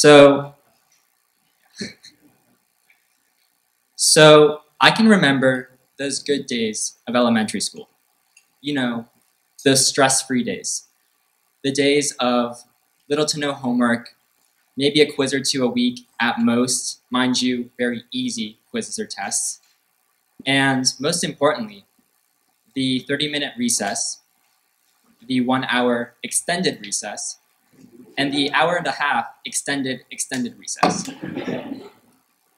So, so I can remember those good days of elementary school. You know, those stress-free days. The days of little to no homework, maybe a quiz or two a week at most, mind you, very easy quizzes or tests. And most importantly, the 30-minute recess, the 1 hour extended recess, and the hour and a half extended recess.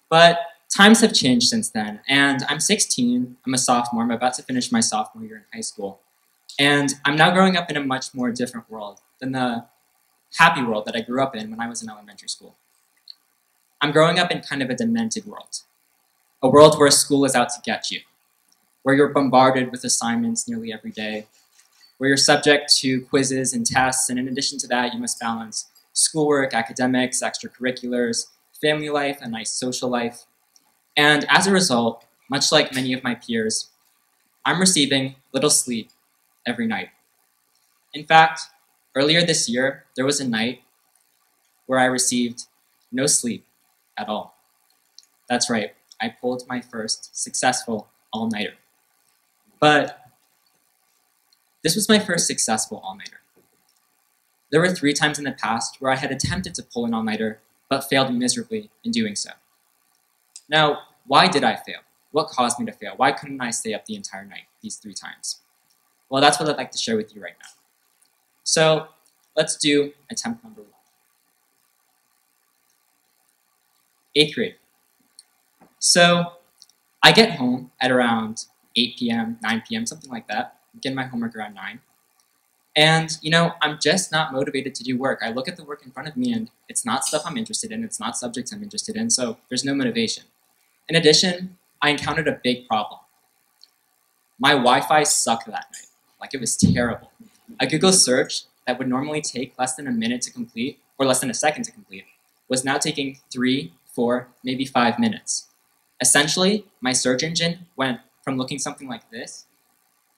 But times have changed since then, and I'm 16, I'm a sophomore, I'm about to finish my sophomore year in high school, and I'm now growing up in a much more different world than the happy world that I grew up in when I was in elementary school. I'm growing up in kind of a demented world, a world where school is out to get you, where you're bombarded with assignments nearly every day, where you're subject to quizzes and tests, and in addition to that, you must balance schoolwork, academics, extracurriculars, family life, a nice social life. And as a result, much like many of my peers, I'm receiving little sleep every night. In fact, earlier this year, there was a night where I received no sleep at all. That's right, I pulled my first successful all-nighter. But this was my first successful all-nighter. There were 3 times in the past where I had attempted to pull an all-nighter, but failed miserably in doing so. Now, why did I fail? What caused me to fail? Why couldn't I stay up the entire night these 3 times? Well, that's what I'd like to share with you right now. So, let's do attempt number 1. 8th grade. So, I get home at around 8 p.m., 9 p.m., something like that. Get my homework around 9. And, I'm just not motivated to do work. I look at the work in front of me and it's not stuff I'm interested in, it's not subjects I'm interested in, so there's no motivation. In addition, I encountered a big problem. My Wi-Fi sucked that night. Like, it was terrible. A Google search that would normally take less than a minute to complete, or less than a second to complete, was now taking 3, 4, maybe 5 minutes. Essentially, my search engine went from looking something like this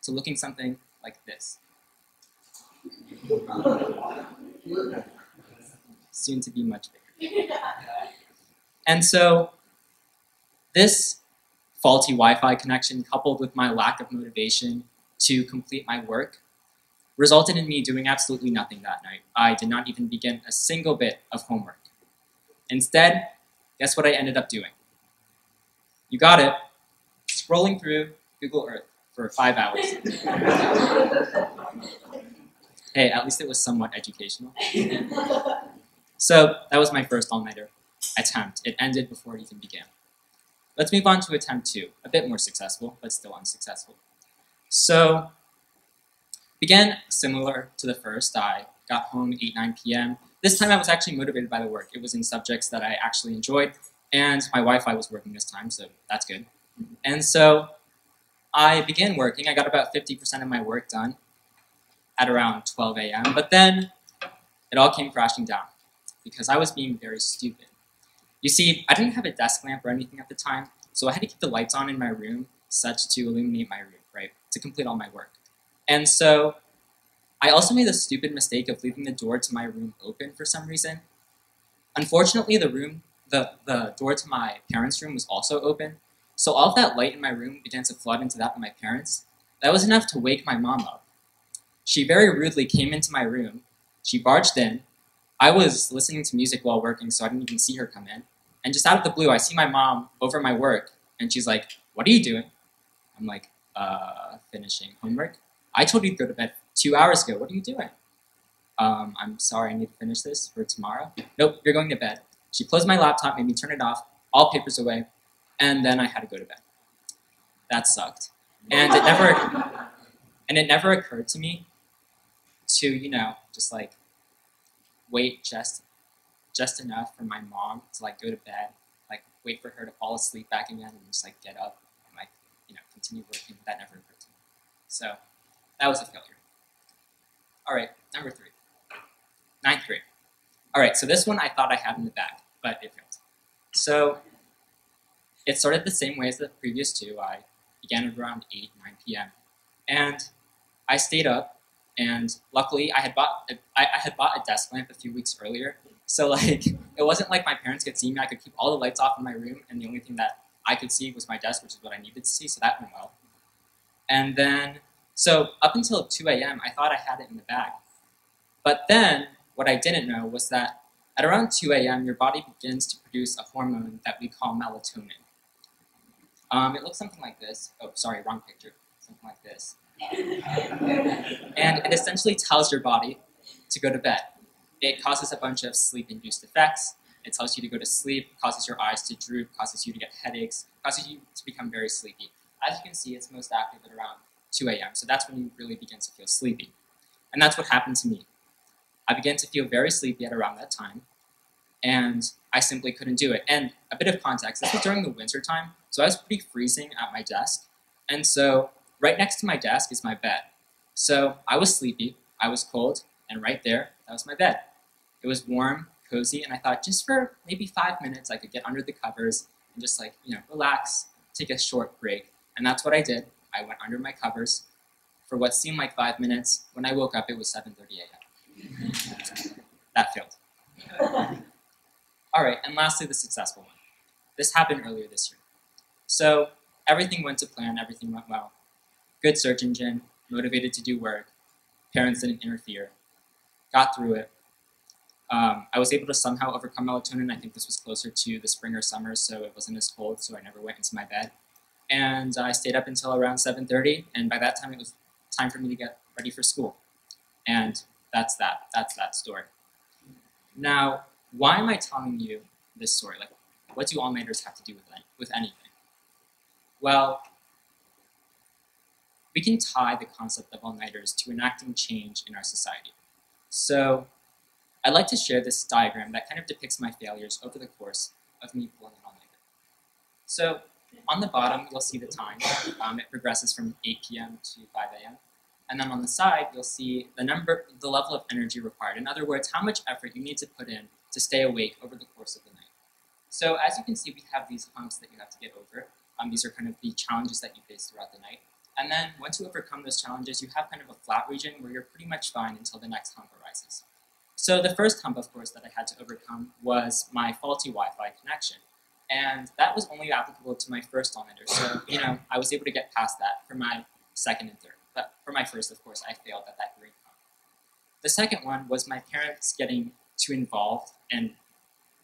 to looking something like this. Soon to be much bigger. And so, this faulty Wi-Fi connection, coupled with my lack of motivation to complete my work, resulted in me doing absolutely nothing that night. I did not even begin a single bit of homework. Instead, guess what I ended up doing? You got it. Scrolling through Google Earth for 5 hours. Hey, at least it was somewhat educational. So that was my first all-nighter attempt. It ended before it even began. Let's move on to attempt 2, a bit more successful, but still unsuccessful. So, began similar to the first. I got home 8, 9 p.m. This time I was actually motivated by the work. It was in subjects that I actually enjoyed, and my Wi-Fi was working this time, so that's good. And so, I began working. I got about 50% of my work done at around 12 a.m., but then it all came crashing down because I was being very stupid. You see, I didn't have a desk lamp or anything at the time, so I had to keep the lights on in my room such to illuminate my room, right, to complete all my work. And so I also made the stupid mistake of leaving the door to my room open for some reason. Unfortunately, the door to my parents' room was also open, so all of that light in my room began to flood into that of my parents. That was enough to wake my mom up. She very rudely came into my room. She barged in. I was listening to music while working, so I didn't even see her come in. And just out of the blue, I see my mom over my work, and she's like, "What are you doing?" I'm like, finishing homework. I told you to go to bed 2 hours ago. What are you doing? I'm sorry, I need to finish this for tomorrow. Nope, you're going to bed. She closed my laptop, made me turn it off, all papers away, and then I had to go to bed. That sucked. And it never occurred to me to, just like wait just enough for my mom to like go to bed, like wait for her to fall asleep back again and just like get up and like, continue working. That never occurred to me. So that was a failure. All right, number 3. 9th grade. All right, so this one I thought I had in the bag, but it failed. So it started the same way as the previous 2. I began at around 8, 9 p.m. And I stayed up, and luckily I had bought a desk lamp a few weeks earlier, So like, it wasn't like my parents could see me. I could keep all the lights off in my room, and the only thing that I could see was my desk, which is what I needed to see, so that went well. And then, so up until 2 a.m., I thought I had it in the bag. But then, what I didn't know was that at around 2 a.m., your body begins to produce a hormone that we call melatonin. It looks something like this. Oh, sorry, wrong picture. Something like this. And it essentially tells your body to go to bed. It causes a bunch of sleep-induced effects. It tells you to go to sleep, causes your eyes to droop, causes you to get headaches, causes you to become very sleepy. As you can see, it's most active at around 2 a.m., so that's when you really begin to feel sleepy. And that's what happened to me. I began to feel very sleepy at around that time, and I simply couldn't do it. And a bit of context, this was during the winter time, so I was pretty freezing at my desk, and so right next to my desk is my bed. So I was sleepy, I was cold, and right there, that was my bed. It was warm, cozy, and I thought just for maybe 5 minutes I could get under the covers and just like, relax, take a short break. And that's what I did. I went under my covers for what seemed like 5 minutes. When I woke up, it was 7:30 a.m. That failed. All right, and lastly, the successful one. This happened earlier this year. So everything went to plan, everything went well. Good search engine, motivated to do work, parents didn't interfere, got through it. I was able to somehow overcome melatonin. I think this was closer to the spring or summer, so it wasn't as cold, so I never went into my bed. And I stayed up until around 7:30, and by that time it was time for me to get ready for school. And that's that story. Now, why am I telling you this story? Like, what do all-nighters have to do with anything? Well, we can tie the concept of all-nighters to enacting change in our society. So I'd like to share this diagram that kind of depicts my failures over the course of me pulling an all-nighter. So on the bottom, you'll see the time. It progresses from 8 p.m. to 5 a.m. And then on the side, you'll see the level of energy required. In other words, how much effort you need to put in to stay awake over the course of the night. So as you can see, we have these humps that you have to get over. These are kind of the challenges that you face throughout the night. And then once you overcome those challenges, you have kind of a flat region where you're pretty much fine until the next hump arises. So the first hump, of course, that I had to overcome was my faulty Wi-Fi connection. And that was only applicable to my first all-nighter. So, I was able to get past that for my second and third. But for my first, of course, I failed at that green hump. The second one was my parents getting too involved and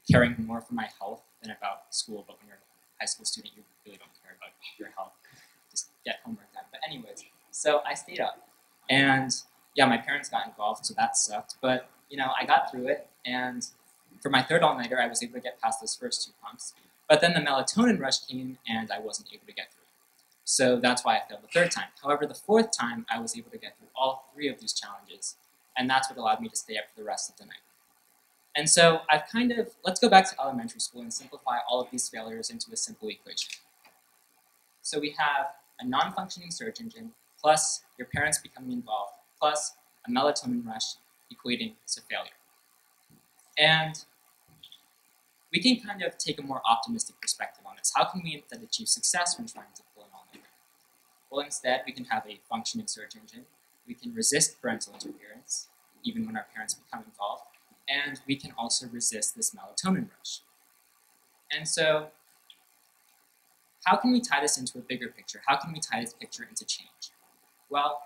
caring more for my health than about school. But when you're a high school student, you really don't care about your health. Just get homework done. But anyways, so I stayed up. And yeah, my parents got involved, so that sucked. But I got through it, and for my third all-nighter, I was able to get past those first two humps. But then the melatonin rush came, and I wasn't able to get through it. So that's why I failed the third time. However, the fourth time, I was able to get through all three of these challenges, and that's what allowed me to stay up for the rest of the night. And so let's go back to elementary school and simplify all of these failures into a simple equation. So we have a non-functioning search engine, plus your parents becoming involved, plus a melatonin rush, equating to failure. And we can kind of take a more optimistic perspective on this. How can we instead achieve success when trying to pull an all-nighter? Well, instead, we can have a functioning search engine. We can resist parental interference, even when our parents become involved. And we can also resist this melatonin rush. And so, how can we tie this into a bigger picture? How can we tie this picture into change? Well,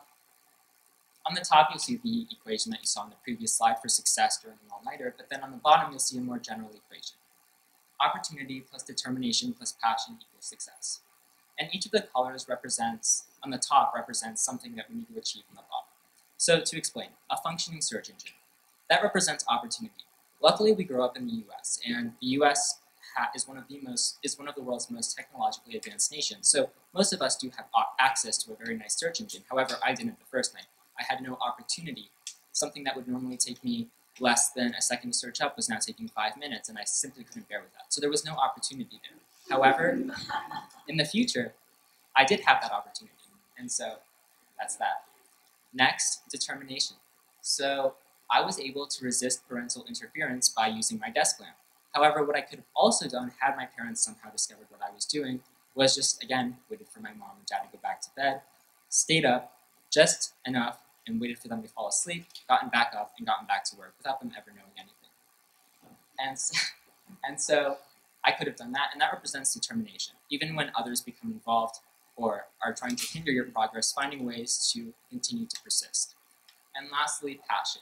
on the top, you'll see the equation that you saw on the previous slide for success during an all-nighter, but then on the bottom, you'll see a more general equation. Opportunity plus determination plus passion equals success. And each of the colors on the top represents something that we need to achieve on the bottom. So to explain, a functioning search engine. That represents opportunity. Luckily, we grew up in the US, and the US is one of the world's most technologically advanced nations. So most of us do have access to a very nice search engine. However, I didn't the first night. I had no opportunity. Something that would normally take me less than a second to search up was now taking 5 minutes, and I simply couldn't bear with that. So there was no opportunity there. However, in the future, I did have that opportunity, and so that's that. Next, determination. So I was able to resist parental interference by using my desk lamp. However, what I could have also done had my parents somehow discovered what I was doing was just, again, waited for my mom and dad to go back to bed, stayed up just enough, and waited for them to fall asleep, gotten back up, and gotten back to work without them ever knowing anything. And so I could have done that, and that represents determination. Even when others become involved or are trying to hinder your progress, finding ways to continue to persist. And lastly, passion.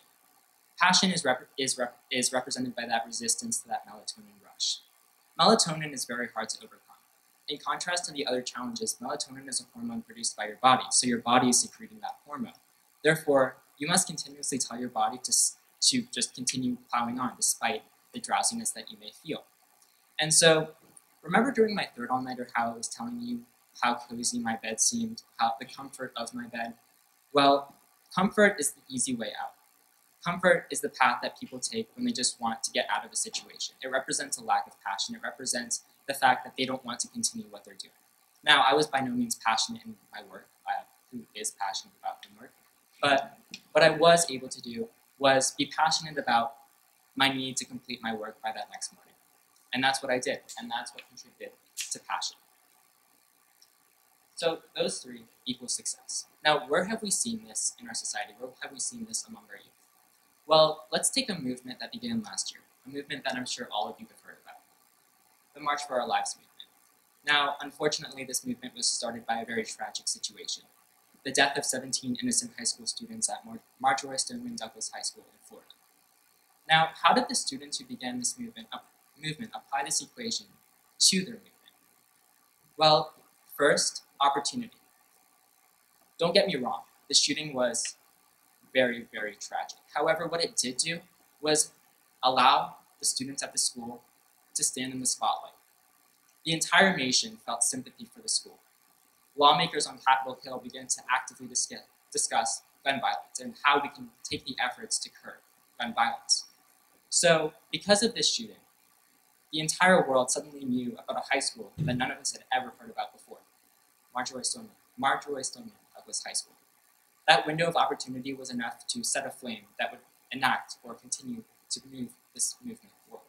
Passion is represented by that resistance to that melatonin rush. Melatonin is very hard to overcome. In contrast to the other challenges, melatonin is a hormone produced by your body, so your body is secreting that hormone. Therefore, you must continuously tell your body to just continue plowing on despite the drowsiness that you may feel. And so, remember during my third all-nighter how I was telling you how cozy my bed seemed, how the comfort of my bed? Well, comfort is the easy way out. Comfort is the path that people take when they just want to get out of a situation. It represents a lack of passion. It represents the fact that they don't want to continue what they're doing. Now, I was by no means passionate in my work. Who is passionate about their work? But what I was able to do was be passionate about my need to complete my work by that next morning. And that's what I did, and that's what contributed to passion. So those three equal success. Now, where have we seen this in our society? Where have we seen this among our youth? Well, let's take a movement that began last year, a movement that I'm sure all of you have heard about, the March for Our Lives movement. Now, unfortunately, this movement was started by a very tragic situation, the death of 17 innocent high school students at Marjory Stoneman Douglas High School in Florida. Now, how did the students who began this movement apply this equation to their movement? Well, first, opportunity. Don't get me wrong, the shooting was very, very tragic. However, what it did do was allow the students at the school to stand in the spotlight. The entire nation felt sympathy for the school. Lawmakers on Capitol Hill began to actively discuss gun violence and how we can take the efforts to curb gun violence. So, because of this shooting, the entire world suddenly knew about a high school that none of us had ever heard about before, Marjory Stoneman Douglas High School. That window of opportunity was enough to set a flame that would enact or continue to move this movement forward.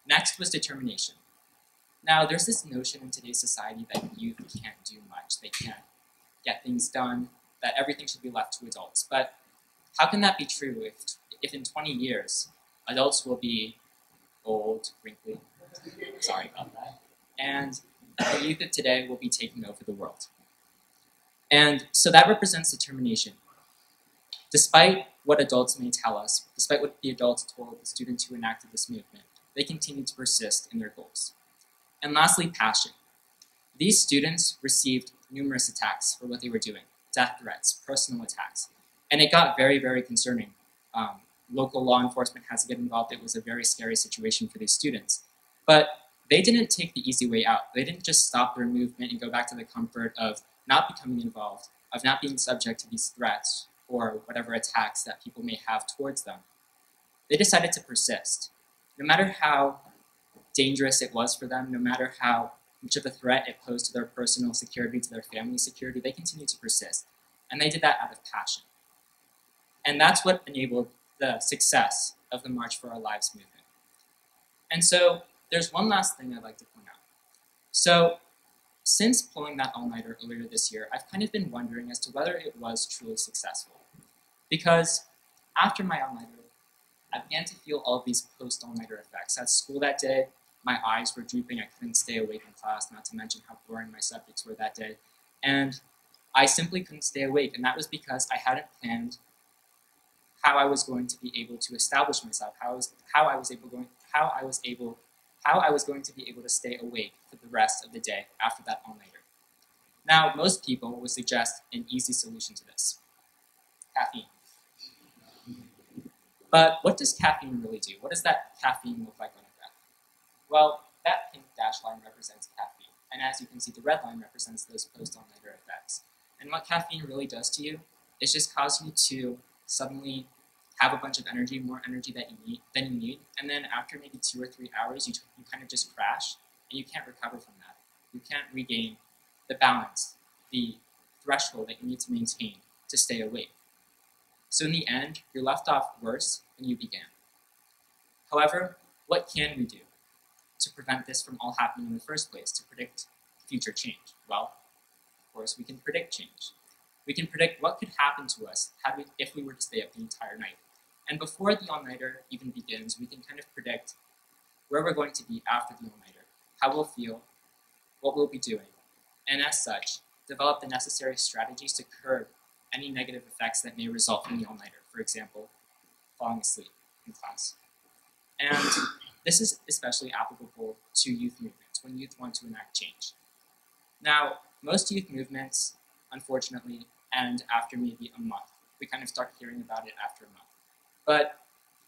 Next was determination. Now, there's this notion in today's society that youth can't do much. They can't get things done, that everything should be left to adults. But how can that be true if in 20 years, adults will be old, wrinkly, sorry about that, and the youth of today will be taking over the world? And so that represents determination. Despite what adults may tell us, despite what the adults told the students who enacted this movement, they continue to persist in their goals. And lastly, passion. These students received numerous attacks for what they were doing, death threats, personal attacks, and it got very, very concerning. Local law enforcement has to get involved. It was a very scary situation for these students. But they didn't take the easy way out. They didn't just stop their movement and go back to the comfort of not becoming involved, of not being subject to these threats or whatever attacks that people may have towards them. They decided to persist. No matter how dangerous it was for them, no matter how much of a threat it posed to their personal security, to their family security, they continued to persist. And they did that out of passion. And that's what enabled the success of the March for Our Lives movement. And so there's one last thing I'd like to point out. So since pulling that all-nighter earlier this year, I've kind of been wondering as to whether it was truly successful. Because after my all-nighter, I began to feel all of these post-all-nighter effects. At school that day, my eyes were drooping. I couldn't stay awake in class, not to mention how boring my subjects were that day. And I simply couldn't stay awake, and that was because I hadn't planned how I was going to be able to establish myself, how I was going to be able to stay awake for the rest of the day after that all-nighter. Now, most people would suggest an easy solution to this: caffeine. But what does caffeine really do? What does that caffeine look like on a graph? Well, that pink dashed line represents caffeine, and as you can see, the red line represents those post-all-nighter effects. And what caffeine really does to you is just cause you to suddenly have a bunch of energy, more energy than you need, and then after maybe 2 or 3 hours, you kind of just crash, and you can't recover from that. You can't regain the balance, the threshold that you need to maintain to stay awake. So in the end, you're left off worse than you began. However, what can we do to prevent this from all happening in the first place, to predict future change? Well, of course, we can predict change. We can predict what could happen to us if we were to stay up the entire night. And before the all-nighter even begins, we can kind of predict where we're going to be after the all-nighter, how we'll feel, what we'll be doing, and as such, develop the necessary strategies to curb any negative effects that may result from the all-nighter, for example, falling asleep in class. And this is especially applicable to youth movements, when youth want to enact change. Now, most youth movements, unfortunately, end after maybe a month. We kind of start hearing about it after a month. But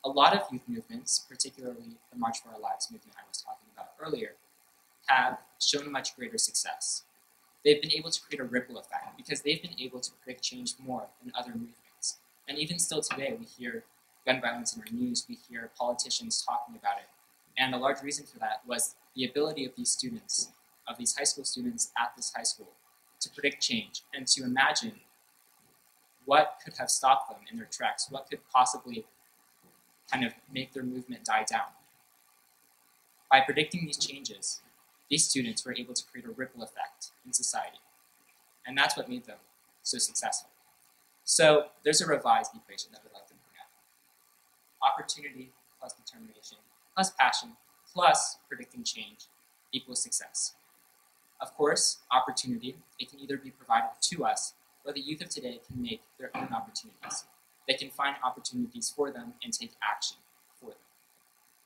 a lot of youth movements, particularly the March for Our Lives movement I was talking about earlier, have shown much greater success. They've been able to create a ripple effect because they've been able to predict change more than other movements. And even still today, we hear gun violence in our news, we hear politicians talking about it. And a large reason for that was the ability of these students, of these high school students at this high school, to predict change and to imagine what could have stopped them in their tracks, what could possibly kind of make their movement die down. By predicting these changes, these students were able to create a ripple effect in society. And that's what made them so successful. So there's a revised equation that I'd like to bring up. Opportunity plus determination plus passion plus predicting change equals success. Of course, opportunity, it can either be provided to us or the youth of today can make their own opportunities. They can find opportunities for them and take action for them.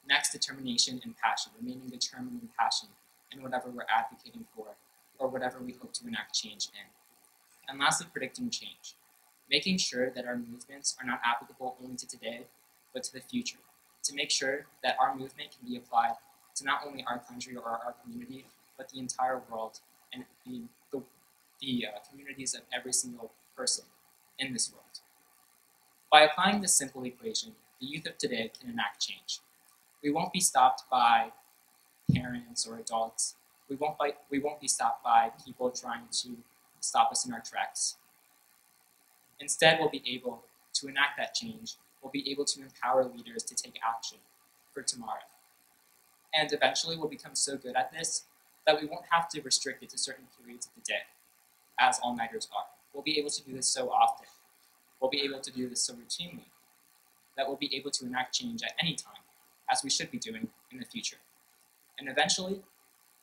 Next, determination and passion, remaining determined and passionate in whatever we're advocating for or whatever we hope to enact change in. And lastly, predicting change, making sure that our movements are not applicable only to today, but to the future, to make sure that our movement can be applied to not only our country or our community, but the entire world and the communities of every single person in this world. By applying this simple equation, the youth of today can enact change. We won't be stopped by parents or adults. We won't be stopped by people trying to stop us in our tracks. Instead, we'll be able to enact that change. We'll be able to empower leaders to take action for tomorrow. And eventually, we'll become so good at this that we won't have to restrict it to certain periods of the day, as all-nighters are. We'll be able to do this so often. We'll be able to do this so routinely that we'll be able to enact change at any time, as we should be doing in the future. And eventually,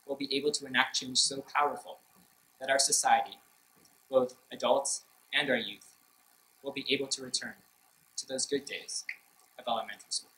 we'll be able to enact change so powerful that our society, both adults and our youth, will be able to return to those good days of elementary school.